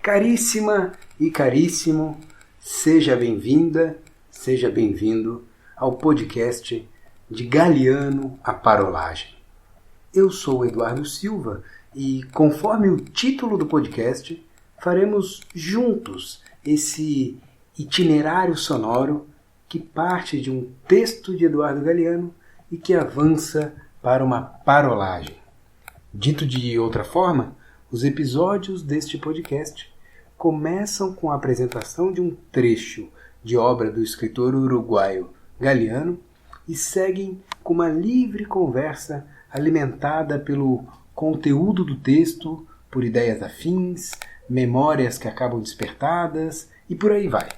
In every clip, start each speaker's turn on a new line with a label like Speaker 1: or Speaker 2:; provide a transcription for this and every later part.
Speaker 1: Caríssima e caríssimo, seja bem-vinda, seja bem-vindo ao podcast de Galiano a Parolagem. Eu sou o Eduardo Silva e, conforme o título do podcast, faremos juntos esse itinerário sonoro que parte de um texto de Eduardo Galeano e que avança para uma parolagem. Dito de outra forma, os episódios deste podcast começam com a apresentação de um trecho de obra do escritor uruguaio Galeano e seguem com uma livre conversa alimentada pelo conteúdo do texto, por ideias afins, memórias que acabam despertadas e por aí vai.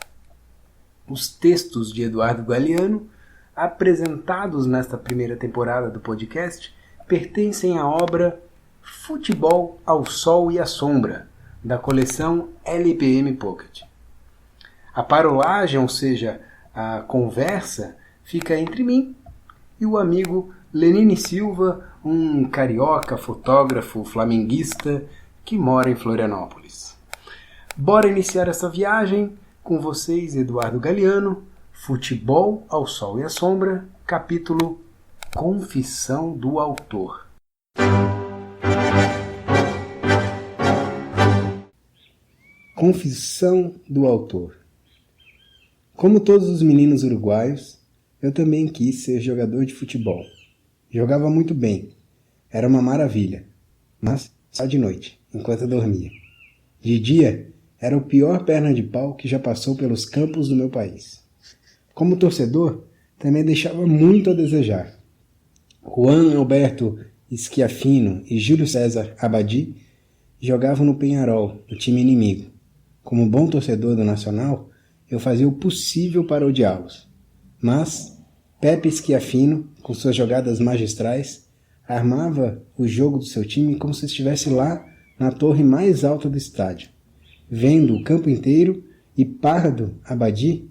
Speaker 1: Os textos de Eduardo Galeano, apresentados nesta primeira temporada do podcast, pertencem à obra Futebol ao Sol e à Sombra, da coleção LPM Pocket. A parolagem, ou seja, a conversa, fica entre mim e o amigo Lenine Silva, um carioca fotógrafo flamenguista que mora em Florianópolis. Bora iniciar essa viagem com vocês, Eduardo Galeano, Futebol ao Sol e à Sombra, capítulo Confissão do Autor. Confissão do Autor. Como todos os meninos uruguaios, eu também quis ser jogador de futebol. Jogava muito bem, era uma maravilha, mas só de noite, enquanto eu dormia. De dia, era o pior perna de pau que já passou pelos campos do meu país. Como torcedor, também deixava muito a desejar. Juan Alberto Schiaffino e Júlio César Abadi jogavam no Peñarol, no time inimigo. Como bom torcedor do Nacional, eu fazia o possível para odiá-los. Mas Pepe Schiaffino, com suas jogadas magistrais, armava o jogo do seu time como se estivesse lá na torre mais alta do estádio, vendo o campo inteiro, e Pardo Abadi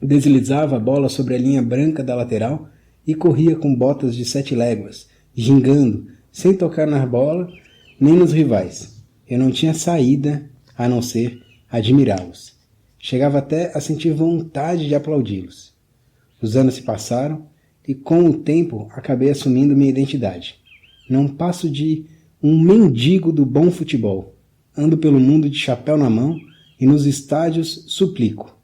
Speaker 1: deslizava a bola sobre a linha branca da lateral e corria com botas de 7 léguas, gingando, sem tocar na bola nem nos rivais. Eu não tinha saída a não ser admirá-los. Chegava até a sentir vontade de aplaudi-los. Os anos se passaram e, com o tempo, acabei assumindo minha identidade. Não passo de um mendigo do bom futebol. Ando pelo mundo de chapéu na mão e nos estádios suplico: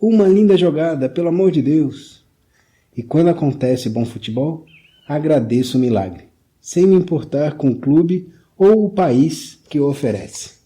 Speaker 1: uma linda jogada, pelo amor de Deus! E quando acontece bom futebol, agradeço o milagre, sem me importar com o clube ou o país que o oferece.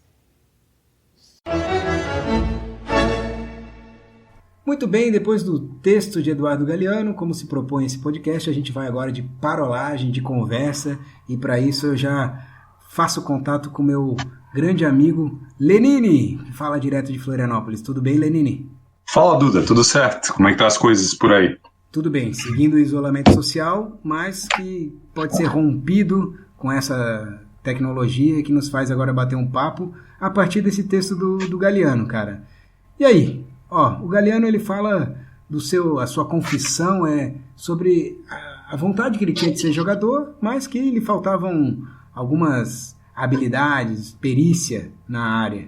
Speaker 1: Muito bem, depois do texto de Eduardo Galeano, como se propõe esse podcast, a gente vai agora de parolagem, de conversa, e para isso eu já faço contato com meu grande amigo Lenine, que fala direto de Florianópolis. Tudo bem, Lenine?
Speaker 2: Fala, Duda, tudo certo? Como é que tá as coisas por aí?
Speaker 1: Tudo bem, seguindo o isolamento social, mas que pode ser rompido com essa tecnologia que nos faz agora bater um papo a partir desse texto do Galeano, cara. E aí? O Galeano, ele fala a sua confissão sobre a vontade que ele tinha de ser jogador, mas que lhe faltavam algumas habilidades, perícia na área.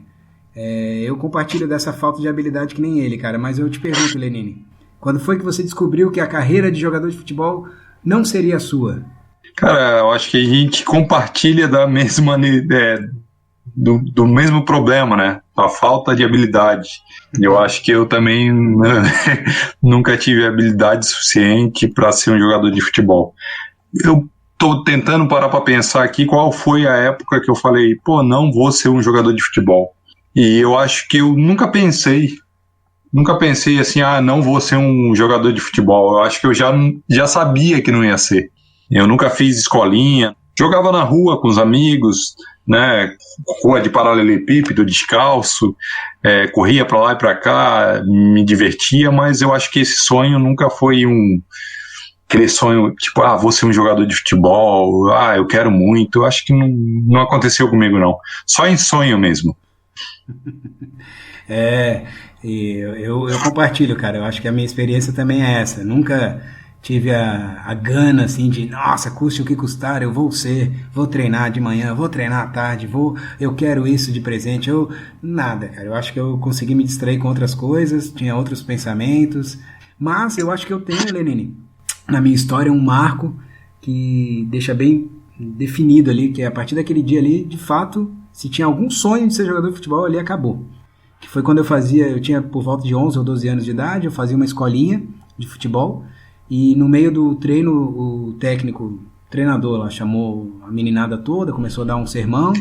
Speaker 1: Eu compartilho dessa falta de habilidade que nem ele, cara, mas eu te pergunto, Lenine, quando foi que você descobriu que a carreira de jogador de futebol não seria a sua?
Speaker 2: Cara, eu acho que a gente compartilha da mesma do mesmo problema, né? A falta de habilidade. Eu acho que eu também nunca tive habilidade suficiente para ser um jogador de futebol. Eu tô tentando parar para pensar aqui qual foi a época que eu falei, não vou ser um jogador de futebol. E eu acho que eu nunca pensei assim, não vou ser um jogador de futebol. Eu acho que eu já sabia que não ia ser. Eu nunca fiz escolinha, jogava na rua com os amigos, né, rua de paralelepípedo, descalço, corria para lá e para cá, me divertia, mas eu acho que esse sonho nunca foi aquele sonho, tipo, vou ser um jogador de futebol, eu quero muito. Eu acho que não aconteceu comigo, não. Só em sonho mesmo.
Speaker 1: Eu compartilho, cara. Eu acho que a minha experiência também é essa. Nunca
Speaker 3: tive a gana, assim, de, nossa, custe o que custar, eu vou treinar de manhã, vou treinar à tarde, eu quero isso de presente, nada, cara, eu acho que eu consegui me distrair com outras coisas, tinha outros pensamentos, mas eu acho que eu tenho, Lenine, na minha história, um marco que deixa bem definido ali, que é a partir daquele dia ali, de fato, se tinha algum sonho de ser jogador de futebol, ali acabou. Que foi quando eu tinha por volta de 11 ou 12 anos de idade, eu fazia uma escolinha de futebol, e no meio do treino, o treinador lá, chamou a meninada toda, começou a dar um sermão,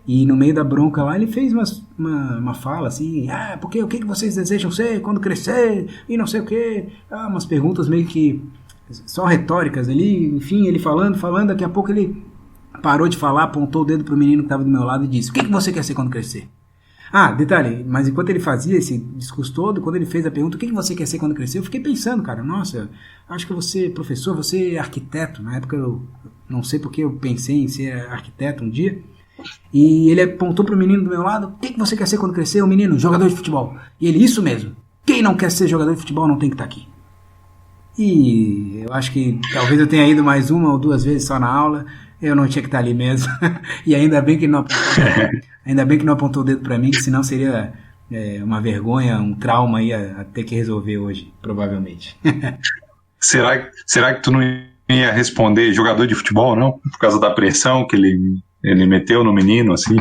Speaker 3: e no meio da bronca lá, ele fez uma fala assim, porque o que vocês desejam ser quando crescer, e não sei o que, umas perguntas meio que só retóricas ali, enfim, ele falando, daqui a pouco ele parou de falar, apontou o dedo pro menino que estava do meu lado e disse, o que você quer ser quando crescer? Detalhe, mas enquanto ele fazia esse discurso todo, quando ele fez a pergunta, o que você quer ser quando crescer? Eu fiquei pensando, cara, nossa, acho que eu vou ser professor, vou ser arquiteto. Na época eu não sei porque eu pensei em ser arquiteto um dia. E ele apontou pro menino do meu lado, o que você quer ser quando crescer? O menino, jogador de futebol. E ele, isso mesmo, quem não quer ser jogador de futebol não tem que estar aqui. E eu acho que talvez eu tenha ido mais uma ou duas vezes só na aula, eu não tinha que estar ali mesmo. E ainda bem que ele não apontou o dedo para mim, que senão seria uma vergonha, um trauma aí a ter que resolver hoje, provavelmente.
Speaker 2: Será que tu não ia responder jogador de futebol, não? Por causa da pressão que ele meteu no menino, assim?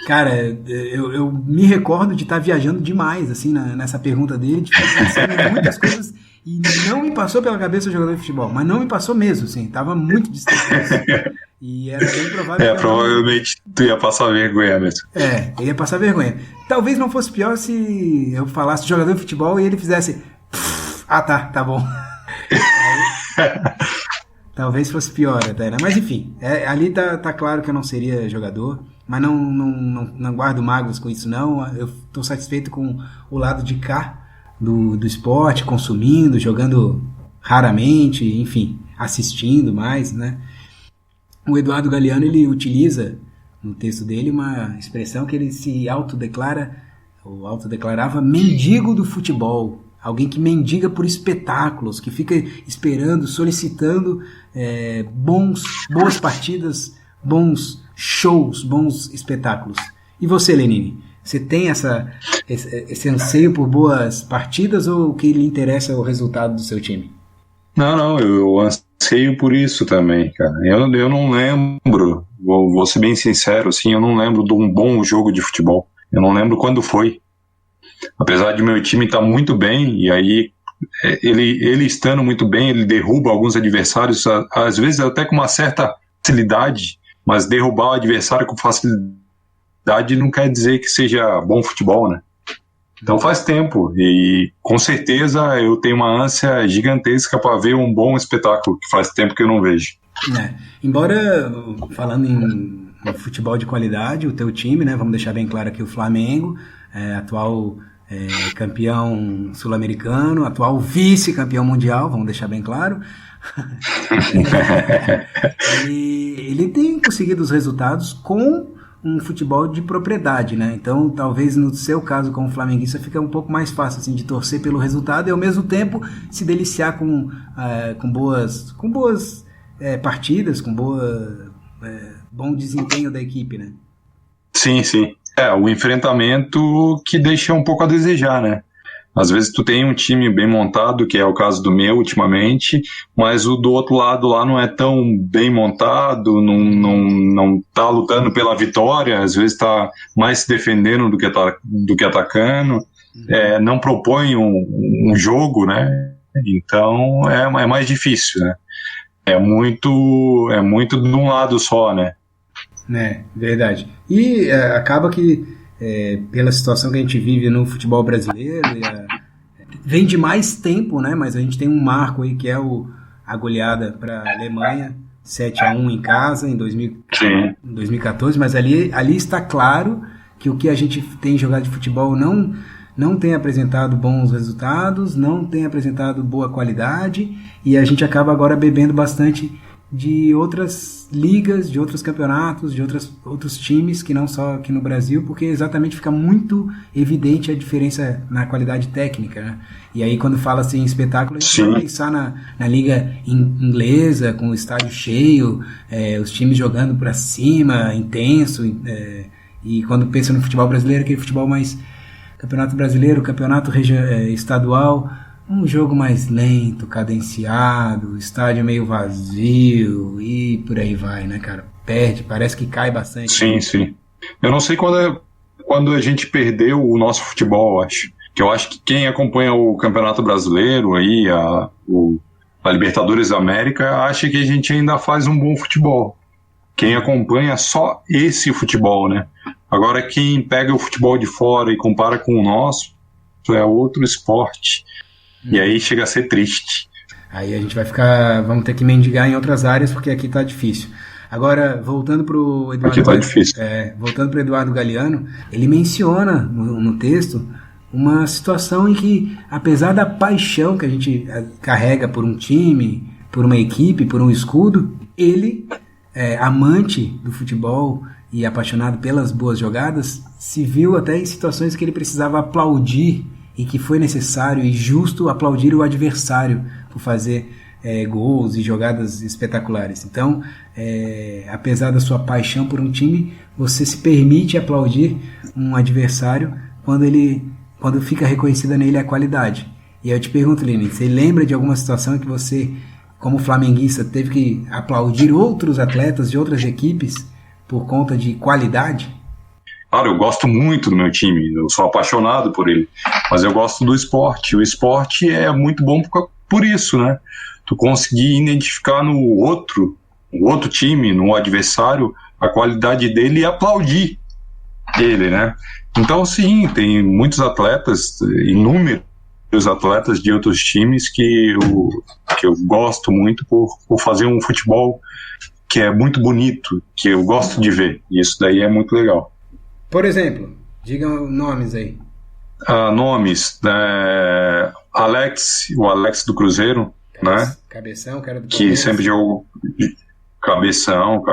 Speaker 3: Cara, eu me recordo de estar viajando demais, assim, nessa pergunta dele, de estar pensando em muitas coisas, e não me passou pela cabeça o jogador de futebol, mas não me passou mesmo, assim, tava muito distante. E era bem provável.
Speaker 2: Provavelmente tu ia passar vergonha mesmo.
Speaker 3: Eu ia passar vergonha. Talvez não fosse pior se eu falasse jogador de futebol e ele fizesse. Tá bom. Talvez fosse pior até, né? Mas enfim, ali tá claro que eu não seria jogador, mas não guardo mágoas com isso, não. Eu tô satisfeito com o lado de cá do esporte, consumindo, jogando raramente, enfim, assistindo mais, né? O Eduardo Galeano, ele utiliza no texto dele uma expressão que ele se autodeclarava mendigo do futebol, alguém que mendiga por espetáculos, que fica esperando, solicitando boas partidas, bons shows, bons espetáculos. E você, Lenine? Você tem esse anseio por boas partidas ou o que lhe interessa é o resultado do seu time?
Speaker 2: Não, eu anseio por isso também, cara. Eu não lembro, vou ser bem sincero, assim, eu não lembro de um bom jogo de futebol. Eu não lembro quando foi. Apesar de meu time estar muito bem, e aí ele estando muito bem, ele derruba alguns adversários, às vezes até com uma certa facilidade, mas derrubar o adversário com facilidade não quer dizer que seja bom futebol, né? Então faz tempo, e com certeza eu tenho uma ânsia gigantesca para ver um bom espetáculo, que faz tempo que eu não vejo.
Speaker 3: Embora, falando em futebol de qualidade, o teu time, né, vamos deixar bem claro aqui, o Flamengo, atual campeão sul-americano, atual vice-campeão mundial, vamos deixar bem claro, ele tem conseguido os resultados com um futebol de propriedade, né? Então, talvez no seu caso como flamenguista fica um pouco mais fácil assim, de torcer pelo resultado e ao mesmo tempo se deliciar com boas partidas, com bom desempenho da equipe, né?
Speaker 2: Sim. O enfrentamento que deixa um pouco a desejar, né? Às vezes tu tem um time bem montado, que é o caso do meu ultimamente, mas o do outro lado lá não é tão bem montado, não tá lutando pela vitória, às vezes tá mais se defendendo do que atacando, não propõe um jogo, né? Então é mais difícil, né? É muito de um lado só, né?
Speaker 3: Verdade. E acaba que pela situação que a gente vive no futebol brasileiro, vem de mais tempo, né? Mas a gente tem um marco aí que é a goleada para a Alemanha, 7-1 em casa em 2014, mas ali está claro que o que a gente tem jogado de futebol não tem apresentado bons resultados, não tem apresentado boa qualidade, e a gente acaba agora bebendo bastante de outras ligas, de outros campeonatos, de outros times, que não só aqui no Brasil, porque exatamente fica muito evidente a diferença na qualidade técnica, né? E aí quando fala assim em espetáculo, a gente vai pensar na liga inglesa, com o estádio cheio, os times jogando pra cima, intenso, e quando pensa no futebol brasileiro, aquele futebol mais campeonato brasileiro, campeonato estadual, um jogo mais lento, cadenciado, estádio meio vazio e por aí vai, né, cara? Perde, parece que cai bastante.
Speaker 2: Sim, sim. Eu não sei quando a gente perdeu o nosso futebol, acho. Que eu acho que quem acompanha o Campeonato Brasileiro, aí, a Libertadores da América, acha que a gente ainda faz um bom futebol. Quem acompanha só esse futebol, né? Agora, quem pega o futebol de fora e compara com o nosso, é outro esporte. E aí chega a ser triste.
Speaker 3: Aí a gente vamos ter que mendigar em outras áreas, porque aqui tá difícil. Agora, voltando pro Eduardo,
Speaker 2: aqui tá difícil.
Speaker 3: Voltando pro Eduardo Galeano, ele menciona no texto uma situação em que, apesar da paixão que a gente carrega por um time, por uma equipe, por um escudo, ele, amante do futebol e apaixonado pelas boas jogadas, se viu até em situações que ele precisava aplaudir e que foi necessário e justo aplaudir o adversário por fazer gols e jogadas espetaculares. Então, apesar da sua paixão por um time, você se permite aplaudir um adversário quando fica reconhecida nele a qualidade. E aí eu te pergunto, Lini, você lembra de alguma situação em que você, como flamenguista, teve que aplaudir outros atletas de outras equipes por conta de qualidade?
Speaker 2: Claro, eu gosto muito do meu time, eu sou apaixonado por ele, mas eu gosto do esporte. O esporte é muito bom por isso, né? Tu conseguir identificar no outro time, no adversário, a qualidade dele e aplaudir ele, né? Então, sim, tem muitos atletas, inúmeros atletas de outros times que eu gosto muito por fazer um futebol que é muito bonito, que eu gosto de ver. E isso daí é muito legal.
Speaker 3: Por exemplo, digam nomes aí.
Speaker 2: Nomes, o Alex do Cruzeiro, né?
Speaker 3: Cabeção, que era do Palmeiras.
Speaker 2: Que sempre jogou Cabeção,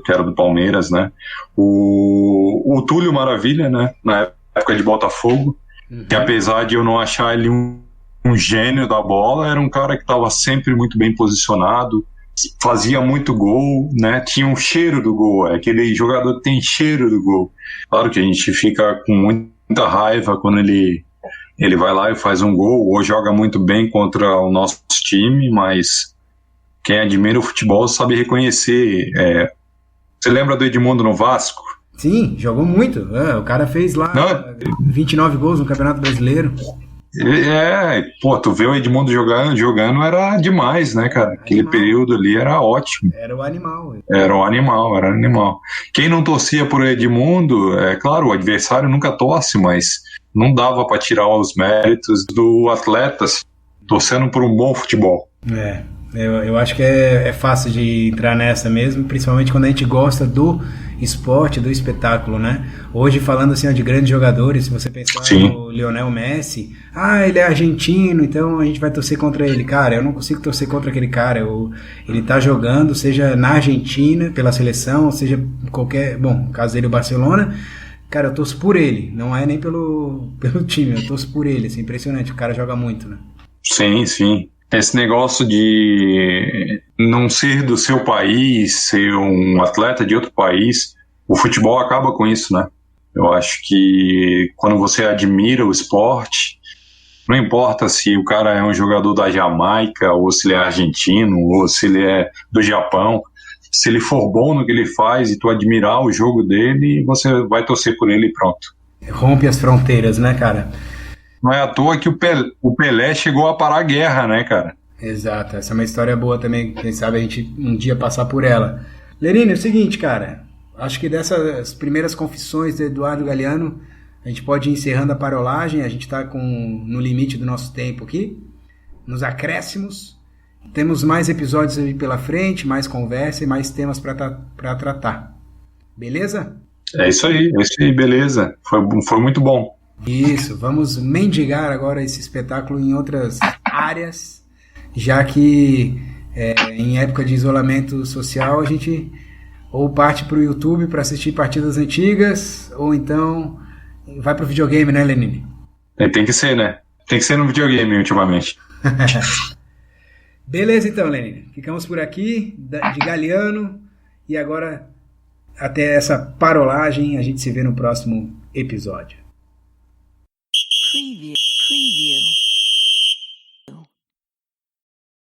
Speaker 2: que era do Palmeiras, né? O Túlio Maravilha, né? Na época de Botafogo, que apesar de eu não achar ele um gênio da bola, era um cara que estava sempre muito bem posicionado, fazia muito gol, né? Tinha um cheiro do gol, aquele jogador que tem cheiro do gol. Claro que a gente fica com muita raiva quando ele vai lá e faz um gol, ou joga muito bem contra o nosso time, mas quem admira o futebol sabe reconhecer. Você lembra do Edmundo no Vasco?
Speaker 3: Sim, jogou muito. O cara fez lá 29 gols no Campeonato Brasileiro.
Speaker 2: Tu vê o Edmundo jogando era demais, né, cara? Aquele período ali era ótimo.
Speaker 3: Era o animal.
Speaker 2: Era animal. Quem não torcia por Edmundo, claro, o adversário nunca torce, mas não dava para tirar os méritos do atleta torcendo por um bom futebol.
Speaker 3: Eu acho que é fácil de entrar nessa mesmo, principalmente quando a gente gosta do esporte, do espetáculo, né? Hoje, falando assim, de grandes jogadores, se você pensar no Lionel Messi, ele é argentino, então a gente vai torcer contra ele. Cara, eu não consigo torcer contra aquele cara. Ele tá jogando, seja na Argentina, pela seleção, seja qualquer... Bom, no caso dele, o Barcelona. Cara, eu torço por ele, não é nem pelo time, eu torço por ele. Assim, impressionante, o cara joga muito, né?
Speaker 2: Sim. Esse negócio de não ser do seu país, ser um atleta de outro país, o futebol acaba com isso, né? Eu acho que quando você admira o esporte, não importa se o cara é um jogador da Jamaica, ou se ele é argentino, ou se ele é do Japão, se ele for bom no que ele faz e tu admirar o jogo dele, você vai torcer por ele e pronto.
Speaker 3: Rompe as fronteiras, né, cara?
Speaker 2: Não é à toa que o Pelé chegou a parar a guerra, né, cara?
Speaker 3: Exato, essa é uma história boa também, quem sabe a gente um dia passar por ela. Lerine, é o seguinte, cara, acho que dessas primeiras confissões do Eduardo Galeano, a gente pode ir encerrando a parolagem, a gente está no limite do nosso tempo aqui, nos acréscimos, temos mais episódios aí pela frente, mais conversa e mais temas para tratar, beleza?
Speaker 2: É isso aí, beleza, foi muito bom.
Speaker 3: Isso, vamos mendigar agora esse espetáculo em outras áreas, já que Em época de isolamento social, a gente ou parte para o YouTube para assistir partidas antigas, ou então vai para o videogame, né, Lenine?
Speaker 2: Tem que ser, né? Tem que ser no videogame ultimamente.
Speaker 3: Beleza, então, Lenine. Ficamos por aqui, de Galeano, e agora, até essa parolagem, a gente se vê no próximo episódio.
Speaker 4: Preview.